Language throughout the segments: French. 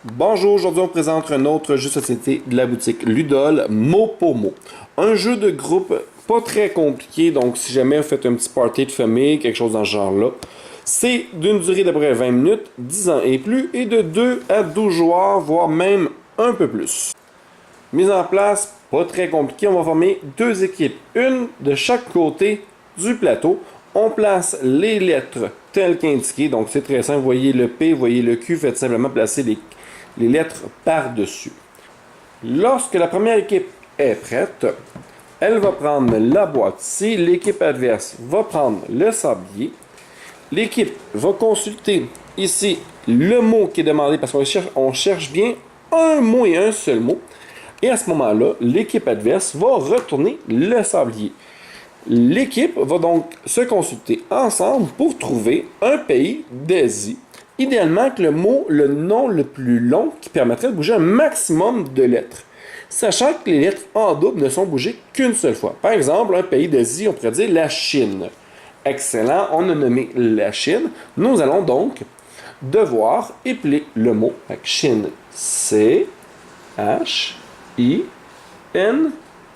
Bonjour, aujourd'hui on présente un autre jeu de société de la boutique Ludol, mot pour mot. Un jeu de groupe pas très compliqué, donc si jamais vous faites un petit party de famille, quelque chose dans ce genre-là, c'est d'une durée d'à peu près 20 minutes, 10 ans et plus, et de 2 à 12 joueurs, voire même un peu plus. Mise en place, pas très compliqué, on va former deux équipes, une de chaque côté du plateau. On place les lettres telles qu'indiquées, donc c'est très simple, vous voyez le P, vous voyez le Q, faites simplement placer les lettres par-dessus. Lorsque la première équipe est prête, elle va prendre la boîte ici, l'équipe adverse va prendre le sablier, l'équipe va consulter ici le mot qui est demandé parce qu'on cherche bien un mot et un seul mot, et à ce moment-là, l'équipe adverse va retourner le sablier. L'équipe va donc se consulter ensemble pour trouver un pays d'Asie. Idéalement, que le nom le plus long qui permettrait de bouger un maximum de lettres. Sachant que les lettres en double ne sont bougées qu'une seule fois. Par exemple, un pays d'Asie, on pourrait dire la Chine. Excellent, on a nommé la Chine. Nous allons donc devoir épeler le mot avec Chine. C-H-I-N.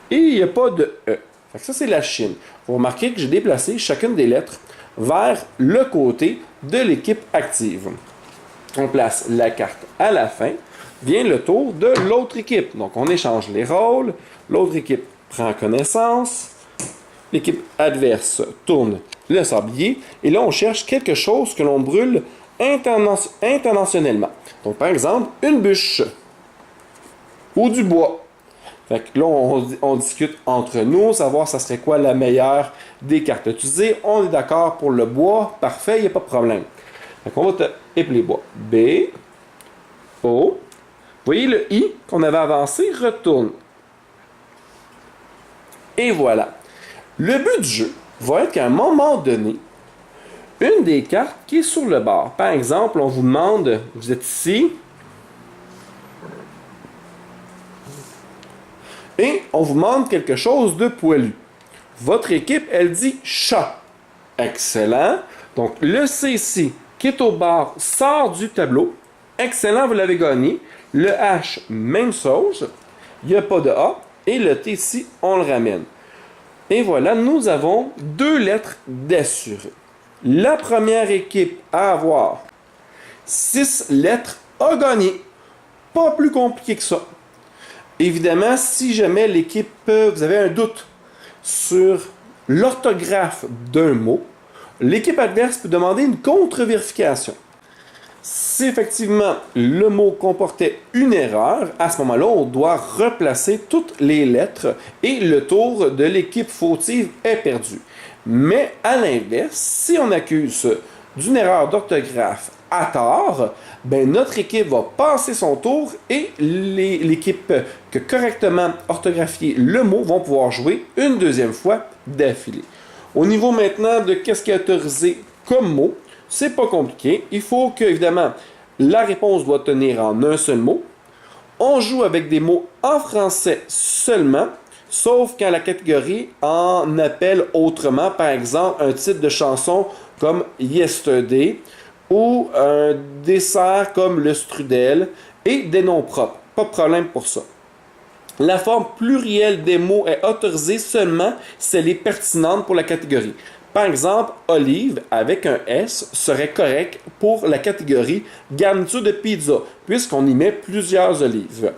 Et il n'y a pas de E. Ça, c'est la Chine. Vous remarquez que j'ai déplacé chacune des lettres vers le côté de l'équipe active. On place la carte à la fin. Vient le tour de l'autre équipe. Donc, on échange les rôles. L'autre équipe prend connaissance. L'équipe adverse tourne le sablier. Et là, on cherche quelque chose que l'on brûle intentionnellement. Donc, par exemple, une bûche ou du bois. Fait que là, on discute entre nous, savoir ça serait quoi la meilleure des cartes utilisées. On est d'accord pour le bois, parfait, il n'y a pas de problème. Fait qu'on va te épeler bois. B, O. Vous voyez le I qu'on avait avancé, retourne. Et voilà. Le but du jeu va être qu'à un moment donné, une des cartes qui est sur le bord. Par exemple, on vous demande, vous êtes ici, et on vous demande quelque chose de poilu. Votre équipe, elle dit chat. Excellent. Donc, le C ici, qui est au bord, sort du tableau. Excellent, vous l'avez gagné. Le H, même chose. Il n'y a pas de A. Et le T ici, on le ramène. Et voilà, nous avons deux lettres d'assuré. La première équipe à avoir 6 lettres a gagné. Pas plus compliqué que ça. Évidemment, si jamais l'équipe, vous avez un doute sur l'orthographe d'un mot, l'équipe adverse peut demander une contre-vérification. Si effectivement le mot comportait une erreur, à ce moment-là, on doit replacer toutes les lettres et le tour de l'équipe fautive est perdu. Mais à l'inverse, si on accuse d'une erreur d'orthographe à tort, ben notre équipe va passer son tour et l'équipe qui a correctement orthographié le mot vont pouvoir jouer une deuxième fois d'affilée. Au niveau maintenant de qu'est-ce qui est autorisé comme mot, c'est pas compliqué. Il faut que, évidemment, la réponse doit tenir en un seul mot. On joue avec des mots en français seulement, sauf quand la catégorie en appelle autrement. Par exemple, un titre de chanson comme Yesterday ou un dessert comme le strudel et des noms propres. Pas de problème pour ça. La forme plurielle des mots est autorisée seulement si elle est pertinente pour la catégorie. Par exemple, olive avec un S serait correct pour la catégorie garniture de pizza, puisqu'on y met plusieurs olives.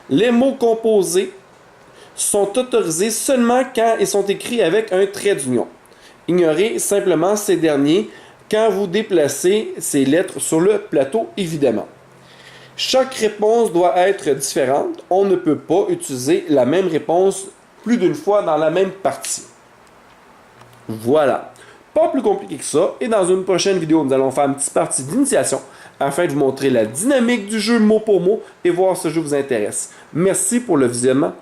Les mots composés sont autorisés seulement quand ils sont écrits avec un trait d'union. Ignorez simplement ces derniers quand vous déplacez ces lettres sur le plateau, évidemment. Chaque réponse doit être différente. On ne peut pas utiliser la même réponse plus d'une fois dans la même partie. Voilà. Pas plus compliqué que ça. Et dans une prochaine vidéo, nous allons faire une petite partie d'initiation afin de vous montrer la dynamique du jeu mot pour mot et voir si ce jeu vous intéresse. Merci pour le visionnement.